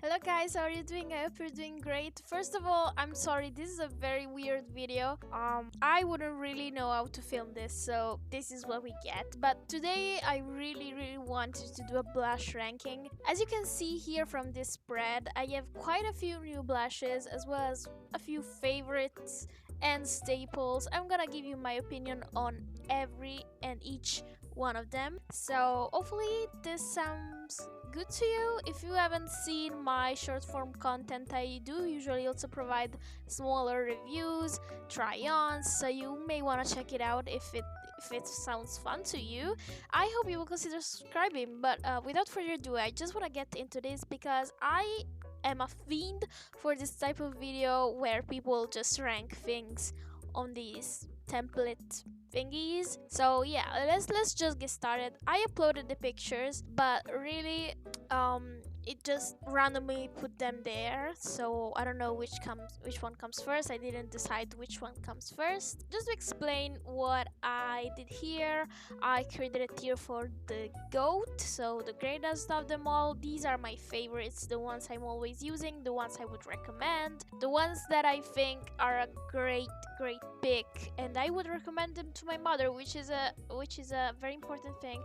Hello guys, how are you doing? I hope you're doing great. First of all, I'm sorry, this is a very weird video. I wouldn't really know how to film this, so this is what we get. But today I really wanted to do a blush ranking. As you can see here from this spread, I have quite a few new blushes as well as a few favorites and staples. I'm gonna give you my opinion on every and each one of them. So hopefully this sounds good to you. If you haven't seen my short form content, I do usually also provide smaller reviews, try-ons, so you may want to check it out if it sounds fun to you. I hope you will consider subscribing. But without further ado, I just want to get into this because I am a fiend for this type of video where people just rank things on these template thingies. So yeah, let's just get started. I uploaded the pictures, but really it just randomly put them there, so I don't know which one comes first. I didn't decide which one comes first. Just to explain what I did here, I created a tier for the GOAT, so the greatest of them all. These are my favorites, the ones I'm always using, the ones I would recommend, the ones that I think are a great pick, and I would recommend them to my mother, which is a very important thing.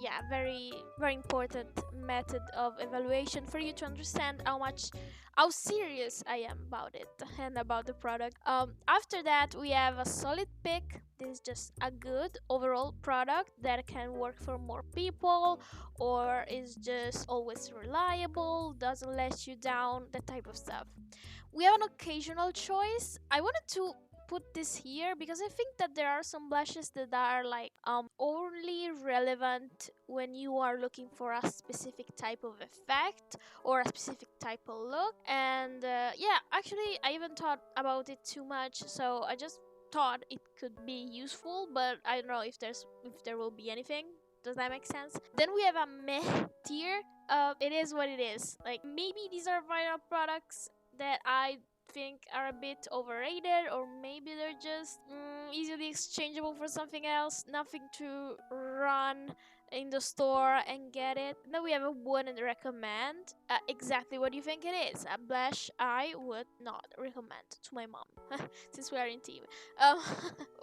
Yeah, very important method of evaluation for you to understand how serious I am about it and about the product. After that, we have a solid pick. This is just a good overall product that can work for more people, or is just always reliable, doesn't let you down, that type of stuff. We have an occasional choice. I wanted to put this here because I think that there are some blushes that are like only relevant when you are looking for a specific type of effect or a specific type of look. And yeah, actually I haven't thought about it too much, so I just thought it could be useful, but I don't know if there will be anything. Does that make sense? Then we have a meh tier. It is what it is. Like, maybe these are viral products that I think are a bit overrated, or maybe they're just easily exchangeable for something else. Nothing to run in the store and get it. Then we have a wouldn't recommend. Exactly what you think it is. A blush I would not recommend to my mom, since we are in team. Um,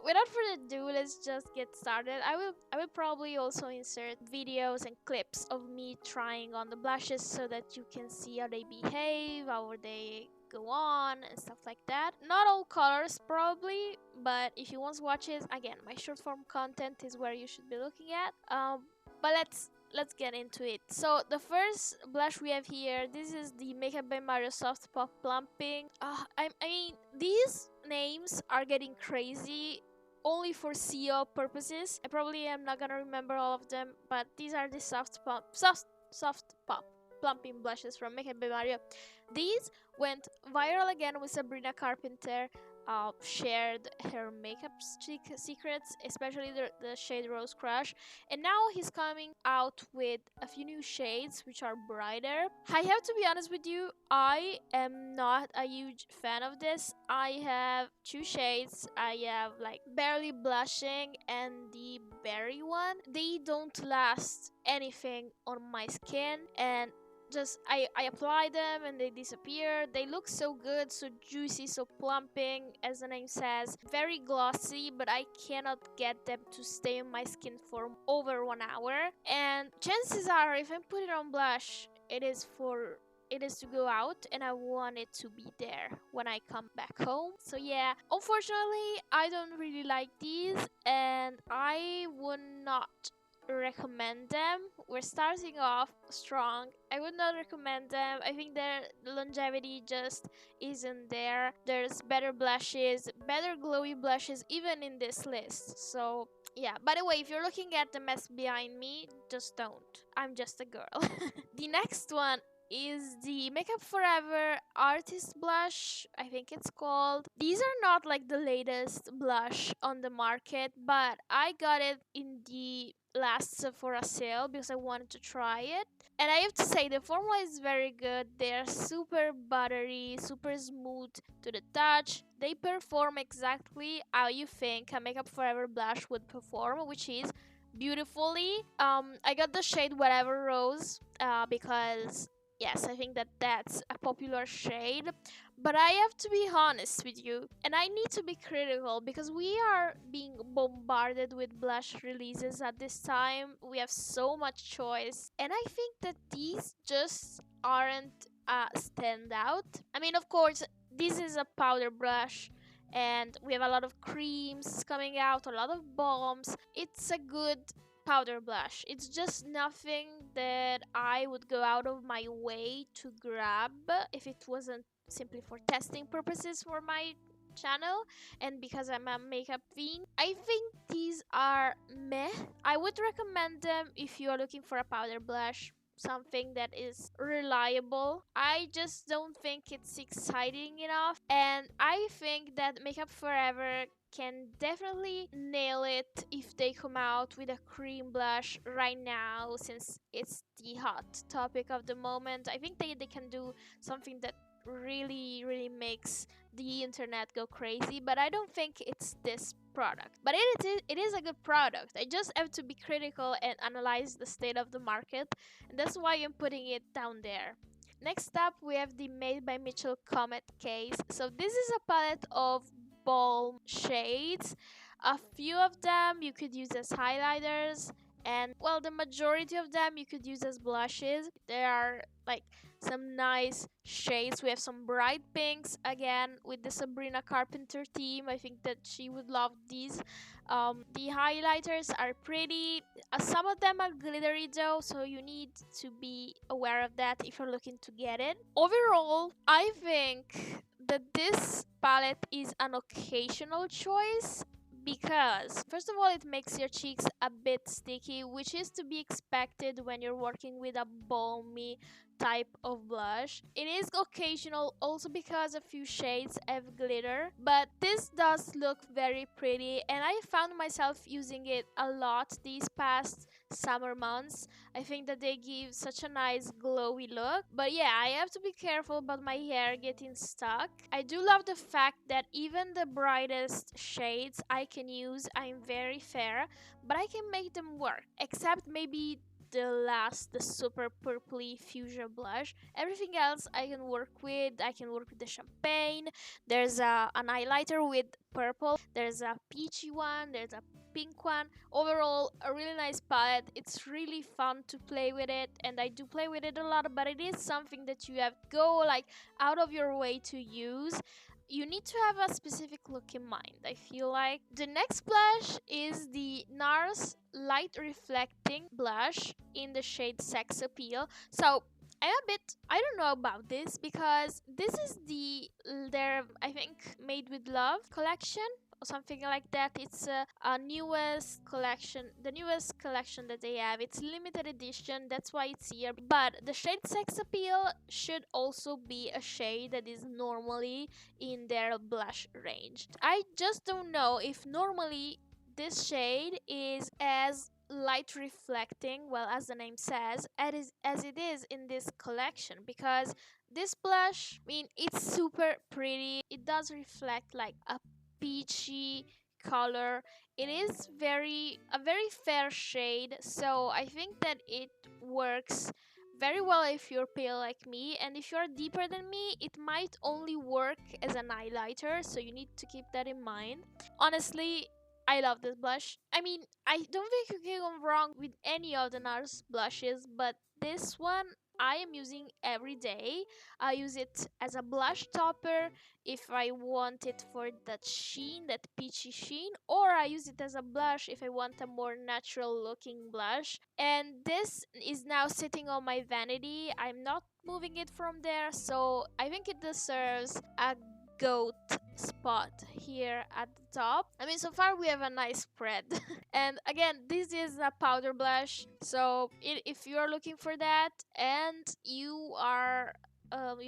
without further ado, let's just get started. I will probably also insert videos and clips of me trying on the blushes so that you can see how they behave, how they go on and stuff like that. Not all colors probably, but if you want to watch it, again, my short form content is where you should be looking at. But let's get into it. So the first blush we have here, this is the Makeup by Mario Soft Pop Plumping. I mean, these names are getting crazy only for SEO purposes. I probably am not gonna remember all of them, but these are the soft pop plumping blushes from Makeup by Mario. These went viral again with Sabrina Carpenter. Shared her makeup secrets, especially the shade Rose Crush, and now he's coming out with a few new shades which are brighter. I have to be honest with you, I am not a huge fan of this. I have two shades. I have like Barely Blushing and the Berry one. They don't last anything on my skin, and just I apply them and they disappear. They look so good, so juicy, so plumping, as the name says, very glossy, but I cannot get them to stay on my skin for over 1 hour. And chances are, if I put it on blush, it is to go out, and I want it to be there when I come back home. So yeah, unfortunately I don't really like these, and I would not recommend them. We're starting off strong. I would not recommend them. I think their longevity just isn't there. There's better blushes, better glowy blushes even in this list. So yeah, by the way, if you're looking at the mess behind me, just don't. I'm just a girl. The next one is the Makeup Forever Artist Blush, I think it's called. These are not like the latest blush on the market, but I got it in the last Sephora sale because I wanted to try it. And I have to say, the formula is very good. They're super buttery, super smooth to the touch. They perform exactly how you think a Makeup Forever blush would perform, which is beautifully. I got the shade Whatever Rose because Yes, I think that that's a popular shade. But I have to be honest with you, and I need to be critical because we are being bombarded with blush releases at this time. We have so much choice, and I think that these just aren't a standout. I mean, of course, this is a powder blush. And we have a lot of creams coming out, a lot of balms. It's a good powder blush. It's just nothing that I would go out of my way to grab if it wasn't simply for testing purposes for my channel and because I'm a makeup fiend. I think these are meh. I would recommend them if you are looking for a powder blush, something that is reliable. I just don't think it's exciting enough, and I think that Makeup Forever can definitely nail it if they come out with a cream blush right now, since it's the hot topic of the moment. I think they can do something that really makes the internet go crazy, but I don't think it's this product. But it is a good product. I just have to be critical and analyze the state of the market, and that's why I'm putting it down there. Next up, we have the Made by Mitchell Comet case. So this is a palette of balm shades. A few of them you could use as highlighters, and well, the majority of them you could use as blushes. There are like some nice shades. We have some bright pinks again with the Sabrina Carpenter team. I think that she would love these. The highlighters are pretty. Some of them are glittery though, so you need to be aware of that if you're looking to get it. Overall, I think that this palette is an occasional choice because first of all, it makes your cheeks a bit sticky, which is to be expected when you're working with a balmy type of blush. It is occasional also because a few shades have glitter, but this does look very pretty, and I found myself using it a lot these past summer months. I think that they give such a nice glowy look, but yeah, I have to be careful about my hair getting stuck. I do love the fact that even the brightest shades I can use, I'm very fair, but I can make them work, except maybe the super purpley fuchsia blush. Everything else I can work with. I can work with the champagne. There's an highlighter with purple. There's a peachy one. There's a pink one. Overall, a really nice palette. It's really fun to play with it, and I do play with it a lot, but it is something that you have to go like out of your way to use. You need to have a specific look in mind, I feel like. The next blush is the Nars Light Reflecting Blush in the shade Sex Appeal. So, I'm a bit, I don't know about this because this is their, I think, Made with Love collection or something like that. It's a newest collection, the newest collection that they have. It's limited edition, that's why it's here. But the shade Sex Appeal should also be a shade that is normally in their blush range. I just don't know if normally this shade is as light reflecting, well, as the name says, as it is in this collection, because this blush, I mean, it's super pretty. It does reflect like a peachy color. It is a very fair shade, so I think that it works very well if you're pale like me, and if you're deeper than me, it might only work as an highlighter, so you need to keep that in mind. Honestly, I love this blush. I mean, I don't think you can go wrong with any of the NARS blushes, but this one I am using every day. I use it as a blush topper if I want it for that sheen, that peachy sheen, or I use it as a blush if I want a more natural looking blush. And this is now sitting on my vanity. I'm not moving it from there, so I think it deserves a goat spot here at the top. I mean, so far we have a nice spread. And again, this is a powder blush, so if you're looking for that and you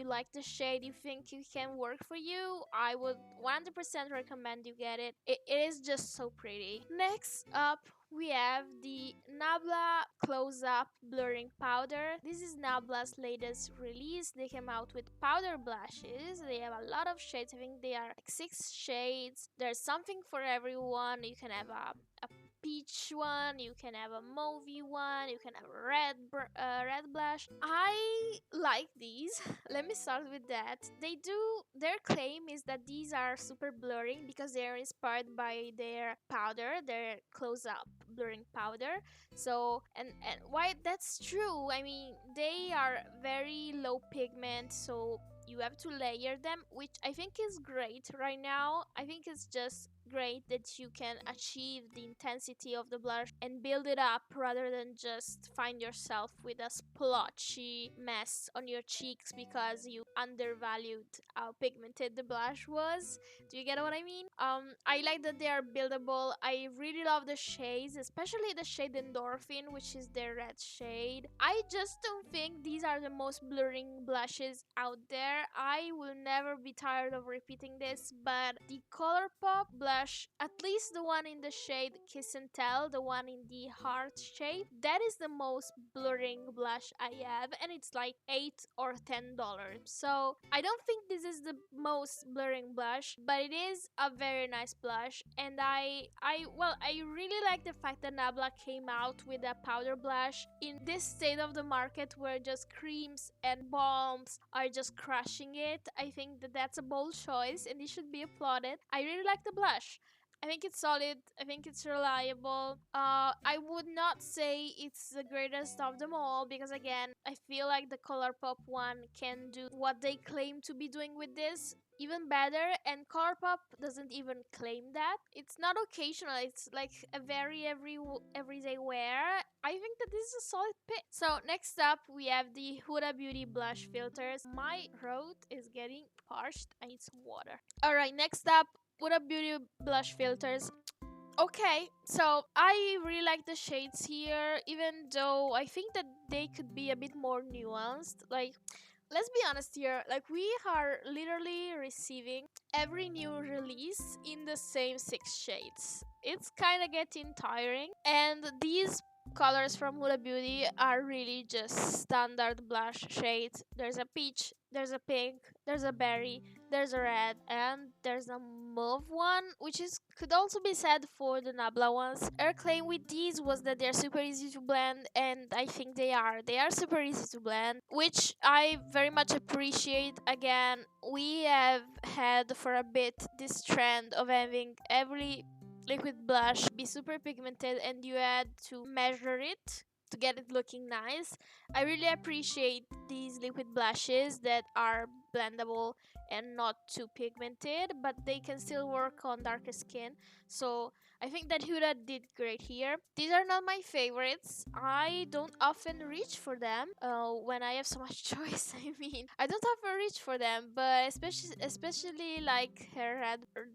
like the shade, you think you can work for you, I would 100% recommend you get it. It is just so pretty. Next up, we have the Nabla Close Up Blurring Powder. This is Nabla's latest release. They came out with powder blushes. They have a lot of shades. I think they are like 6 shades. There's something for everyone. You can have a peach one, you can have a mauvey one, you can have a red blush. I like these. Let me start with that. Their claim is that these are super blurring because they're inspired by their powder, their close up blurring powder. So, and why that's true, I mean, they are very low pigment, so you have to layer them, which I think is great right now. I think it's just great that you can achieve the intensity of the blush and build it up rather than just find yourself with a splotchy mess on your cheeks because you undervalued how pigmented the blush was. Do you get what I mean? I like that they are buildable. I really love the shades, especially the shade Endorphin, which is their red shade. I just don't think these are the most blurring blushes out there. I will never be tired of repeating this, but the Colourpop blush, at least the one in the shade Kiss and Tell, the one in the heart shape, that is the most blurring blush I have, and it's like $8 or $10. So I don't think this is the most blurring blush, but it is a very nice blush, and I really like the fact that Nabla came out with a powder blush in this state of the market where just creams and balms are just crushing it. I think that that's a bold choice and it should be applauded. I really like the blush. I think it's solid. I think it's reliable. I would not say it's the greatest of them all because again, I feel like the Colourpop one can do what they claim to be doing with this even better, and Colourpop doesn't even claim that. It's not occasional, it's like a very everyday wear. I think that this is a solid pick. So next up we have the Huda Beauty blush filters. My throat is getting parched, I need some water. Alright, next up, Huda Beauty blush filters. Okay, so I really like the shades here, even though I think that they could be a bit more nuanced. Like, let's be honest here, like we are literally receiving every new release in the same 6 shades. It's kind of getting tiring, and these colors from Huda Beauty are really just standard blush shades. There's a peach, there's a pink, there's a berry, there's a red, and there's a mauve one, which is could also be said for the Nabla ones. Our claim with these was that they're super easy to blend, and I think they are. They are super easy to blend, which I very much appreciate. Again, we have had for a bit this trend of having every liquid blush be super pigmented and you had to measure it to get it looking nice. I really appreciate these liquid blushes that are blendable and not too pigmented, but they can still work on darker skin. So I think that Huda did great here. These are not my favorites. I don't often reach for them when I have so much choice. I mean, I don't often reach for them, but especially like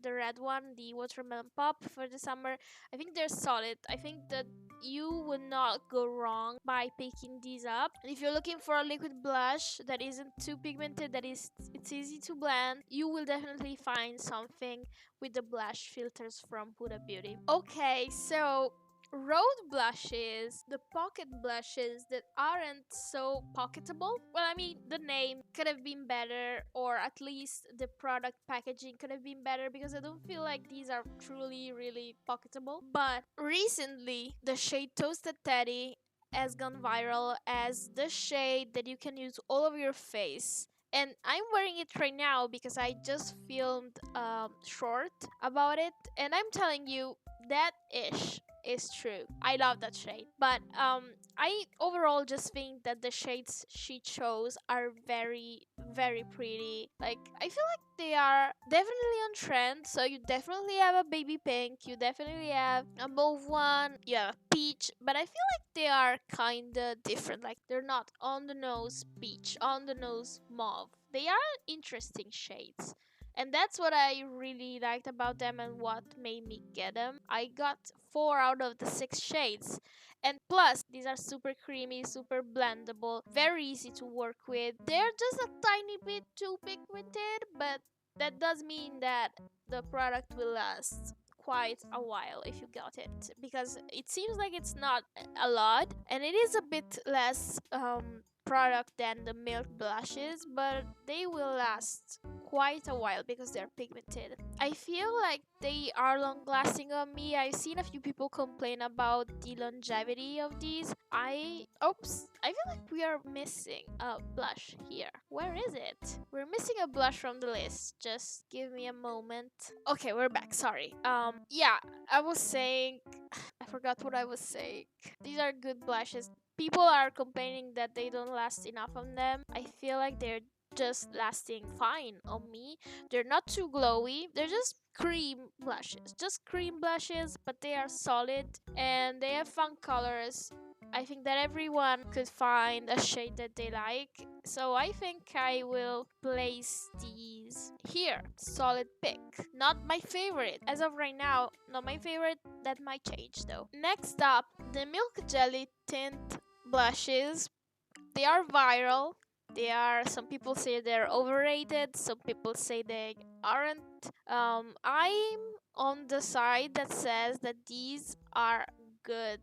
the red one, the watermelon pop for the summer. I think they're solid. I think that you would not go wrong by picking these up. And if you're looking for a liquid blush that isn't too pigmented, it's easy to blend, you will definitely find something with the blush filters from Huda Beauty. Okay, so road blushes, the pocket blushes that aren't so pocketable. Well, I mean, the name could have been better, or at least the product packaging could have been better because I don't feel like these are truly, really pocketable. But recently, the shade Toasted Teddy has gone viral as the shade that you can use all over your face. And I'm wearing it right now because I just filmed a short about it, and I'm telling you that ish is true. I love that shade, but I overall just think that the shades she chose are very, very pretty. Like, I feel like they are definitely on trend. So you definitely have a baby pink, you definitely have a mauve one, you have a peach, but I feel like they are kinda different. Like, they're not on the nose peach, on the nose mauve. They are interesting shades. And that's what I really liked about them and what made me get them. I got 4 out of the 6 shades. And plus, these are super creamy, super blendable, very easy to work with. They're just a tiny bit too pigmented, but that does mean that the product will last quite a while if you got it, because it seems like it's not a lot and it is a bit less product than the milk blushes, but they will last quite a while because they're pigmented. I feel like they are long lasting on me. I've seen a few people complain about the longevity of these. Oops, I feel like we are missing a blush here. Where is it? We're missing a blush from the list. Just give me a moment. Okay, we're back. Sorry. Yeah, I was saying, I forgot what I was saying. These are good blushes. People are complaining that they don't last enough on them. I feel like they're just lasting fine on me. They're not too glowy. They're just cream blushes. Just cream blushes, but they are solid and they have fun colors. I think that everyone could find a shade that they like. So I think I will place these here. Solid pick. Not my favorite. As of right now, not my favorite. That might change though. Next up, the Milk Jelly Tint blushes. They are viral. Some people say they're overrated, some people say they aren't. I'm on the side that says that these are good.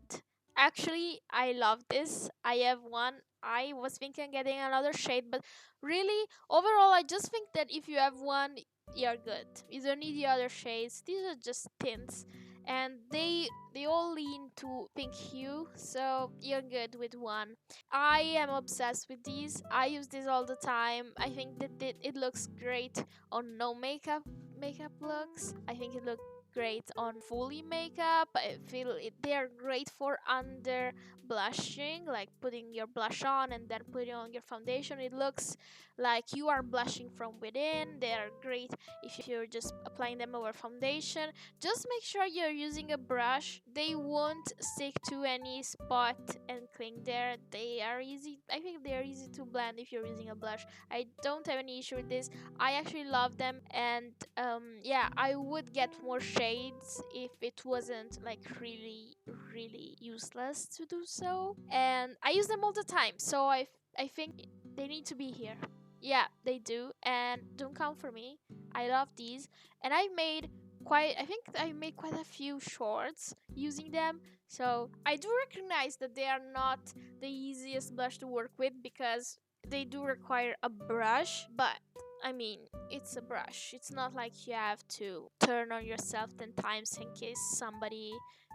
Actually, I love this. I have one. I was thinking getting another shade, but really, overall, I just think that if you have one, you're good. You don't need the other shades. These are just tints, and they all lean to pink hue, so you're good with one. I am obsessed with these. I use these all the time. I think that it looks great on no makeup looks. I think it looks great on fully makeup. I feel they're great for under blushing, like putting your blush on and then putting on your foundation. It looks like you are blushing from within. They are great if you're just applying them over foundation. Just make sure you're using a brush. They won't stick to any spot and cling there. They are easy. I think they are easy to blend if you're using a blush. I don't have any issue with this. I actually love them, and yeah, I would get more shades if it wasn't like really useless to do so. And I use them all the time, so I think they need to be here. Yeah, they do, and don't count for me. I love these, and I think I made quite a few shorts using them. So I do recognize that they are not the easiest blush to work with because they do require a brush, but I mean, it's a brush. It's not like you have to turn on yourself 10 times in case somebody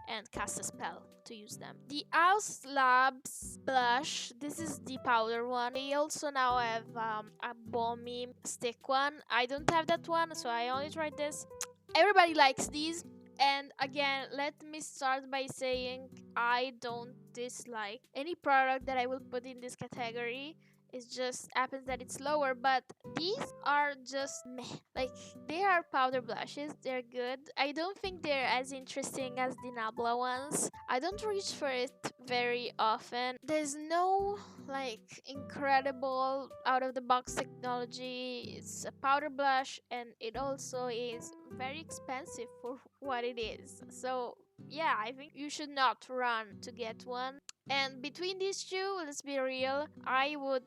and cast a spell to use them. The Haus Labs blush, this is the powder one. They also now have a balmy stick one. I don't have that one, so I only tried this. Everybody likes these. And again, let me start by saying I don't dislike any product that I will put in this category. It just happens that it's lower, but these are just meh. Like, they are powder blushes, they're good. I don't think they're as interesting as the Nabla ones. I don't reach for it very often. There's no like incredible out of the box technology. It's a powder blush, and it also is very expensive for what it is. So yeah, I think you should not run to get one. And between these two, let's be real, I would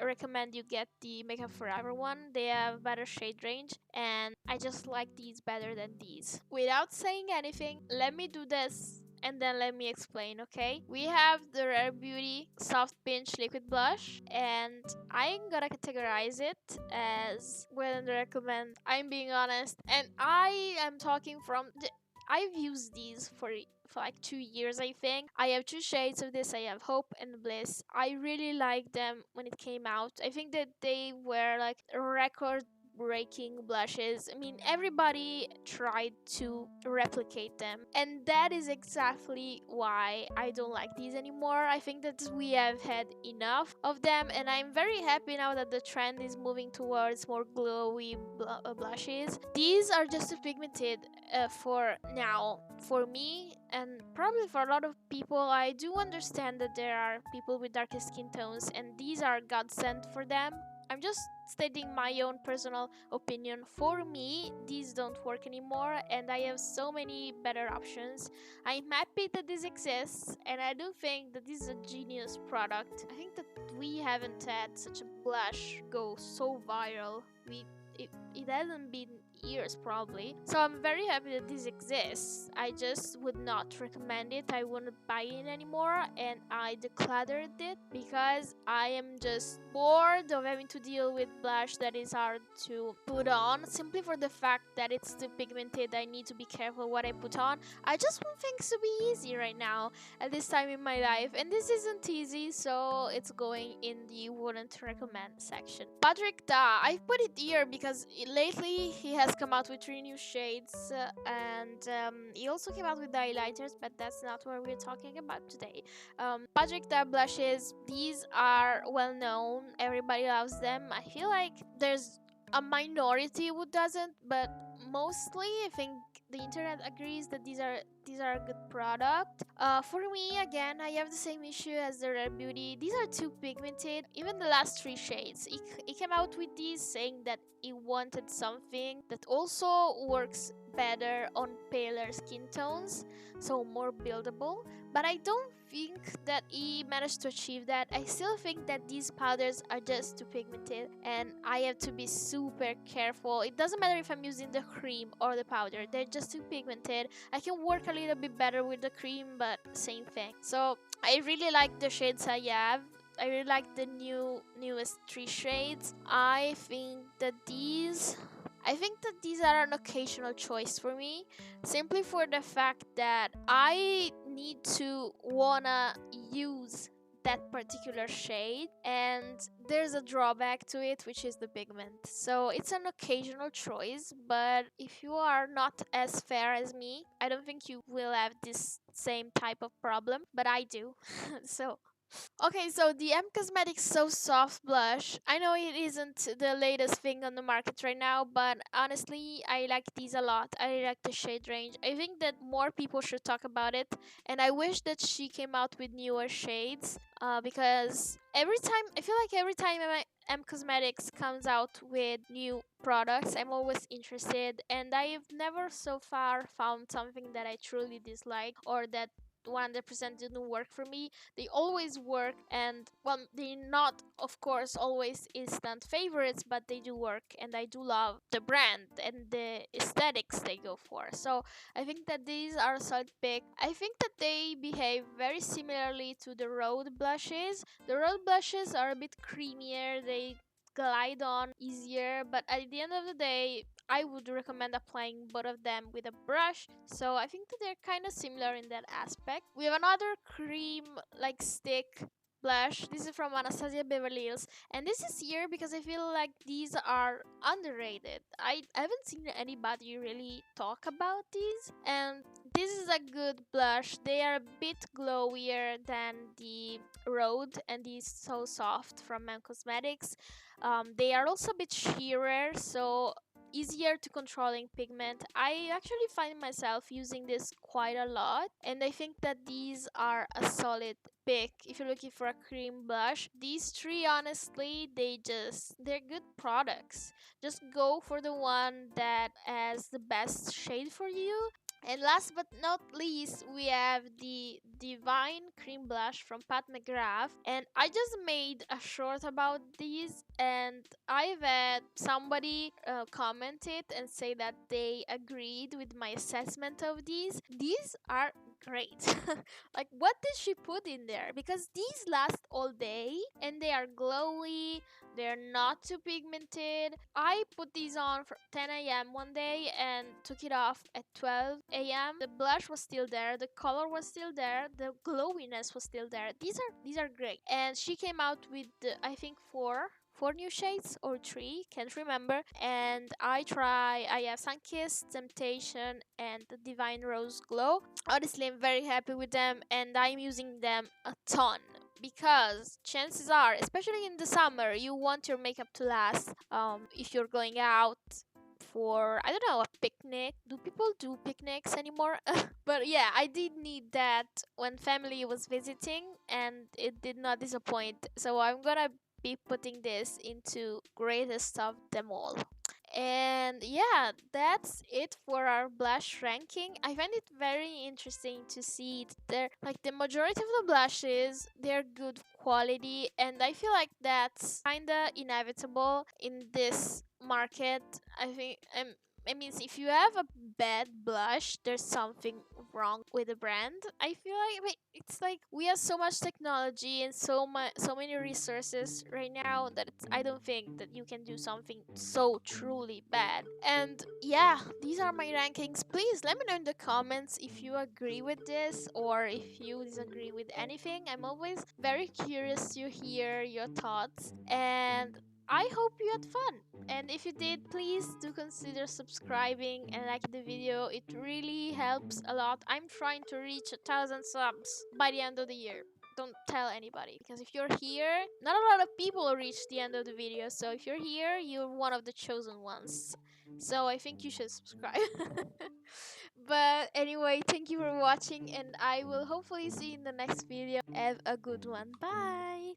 recommend you get the Makeup Forever one. They have better shade range, and I just like these better than these. Without saying anything, let me do this and then let me explain, okay? We have the Rare Beauty Soft Pinch Liquid Blush, and I'm gonna categorize it as well and recommend. I'm being honest, and I am talking from I've used these for like 2 years, I think. I have two shades of this. I have Hope and Bliss. I really liked them when it came out. I think that they were like record breaking blushes. I mean, everybody tried to replicate them, and that is exactly why I don't like these anymore. I think that we have had enough of them, and I'm very happy now that the trend is moving towards more glowy blushes. These are just too pigmented for now for me, and probably for a lot of people. I do understand that there are people with darker skin tones, and these are godsend for them. I'm just stating my own personal opinion. For me, these don't work anymore, and I have so many better options. I'm happy that this exists, and I do think that this is a genius product. I think that we haven't had such a blush go so viral. It hasn't been years probably. So I'm very happy that this exists. I just would not recommend it. I wouldn't buy it anymore, and I decluttered it because I am just bored of having to deal with blush that is hard to put on simply for the fact that it's too pigmented. I need to be careful what I put on. I just want things to be easy right now at this time in my life, and this isn't easy, so it's going in the wouldn't recommend section. Patrick Da, I put it here because lately he has come out with 3 new shades, and he also came out with the highlighters, but that's not what we're talking about today. Patrick Da blushes, these are well known, everybody loves them. I feel like there's a minority who doesn't, but mostly I think the internet agrees that these are a good product. For me, again, I have the same issue as the Rare Beauty. These are too pigmented. Even the last 3 shades, he came out with these saying that he wanted something that also works better on paler skin tones, so more buildable. But I don't think that he managed to achieve that. I still think that these powders are just too pigmented, and I have to be super careful. It doesn't matter if I'm using the cream or the powder, they're just too pigmented. I can work a little bit better with the cream, but same thing. So I really like the shades I have. I really like the newest 3 shades. I think that these are an occasional choice for me, simply for the fact that I need to wanna use that particular shade, and there's a drawback to it, which is the pigment. So it's an occasional choice, but if you are not as fair as me, I don't think you will have this same type of problem, but I do. So okay, so the M Cosmetics So Soft blush. I know it isn't the latest thing on the market right now, but honestly, I like these a lot. I like the shade range. I think that more people should talk about it, and I wish that she came out with newer shades. Because every time M Cosmetics comes out with new products, I'm always interested, and I've never so far found something that I truly dislike or that 100% didn't work for me. They always work, and well, they're not of course always instant favorites, but they do work, and I do love the brand and the aesthetics they go for. So I think that these are a solid pick. I think that they behave very similarly to the Road blushes. The Road blushes are a bit creamier, they glide on easier, but at the end of the day, I would recommend applying both of them with a brush. So I think that they're kind of similar in that aspect. We have another cream like stick blush. This is from Anastasia Beverly Hills, and this is here because I feel like these are underrated. I haven't seen anybody really talk about these, and this is a good blush. They are a bit glowier than the Road and the So Soft from M Cosmetics. They are also a bit sheerer, so easier to controlling pigment. I actually find myself using this quite a lot, and I think that these are a solid pick if you're looking for a cream blush. These 3, honestly, they're good products. Just go for the one that has the best shade for you. And last but not least, we have the Divine Cream Blush from Pat McGrath. And I just made a short about these, and I've had somebody comment it and say that they agreed with my assessment of these. These are great. Like, what did she put in there? Because these last all day and they are glowy, they're not too pigmented. I put these on for 10 a.m. one day and took it off at 12 a.m. The blush was still there, the color was still there, the glowiness was still there. These are great. And she came out with I think four new shades or 3, can't remember. And I have Sunkissed, Temptation, and the Divine Rose Glow. Honestly, I'm very happy with them, and I'm using them a ton because chances are, especially in the summer, you want your makeup to last. If you're going out for, I don't know, a picnic. Do people do picnics anymore? But yeah, I did need that when family was visiting, and it did not disappoint. So I'm gonna be putting this into greatest of them all. And yeah, that's it for our blush ranking. I find it very interesting to see that like the majority of the blushes, they're good quality, and I feel like that's kinda inevitable in this market. I think it means if you have a bad blush, there's something wrong with the brand. I feel like it's like we have so much technology and so many resources right now that I don't think that you can do something so truly bad. And yeah, these are my rankings. Please let me know in the comments if you agree with this or if you disagree with anything. I'm always very curious to hear your thoughts, and I hope you had fun. And if you did, please do consider subscribing and liking the video. It really helps a lot. I'm trying to reach 1,000 subs by the end of the year. Don't tell anybody, because if you're here, not a lot of people reach the end of the video. So if you're here, you're one of the chosen ones. So I think you should subscribe. But anyway, thank you for watching, and I will hopefully see you in the next video. Have a good one. Bye.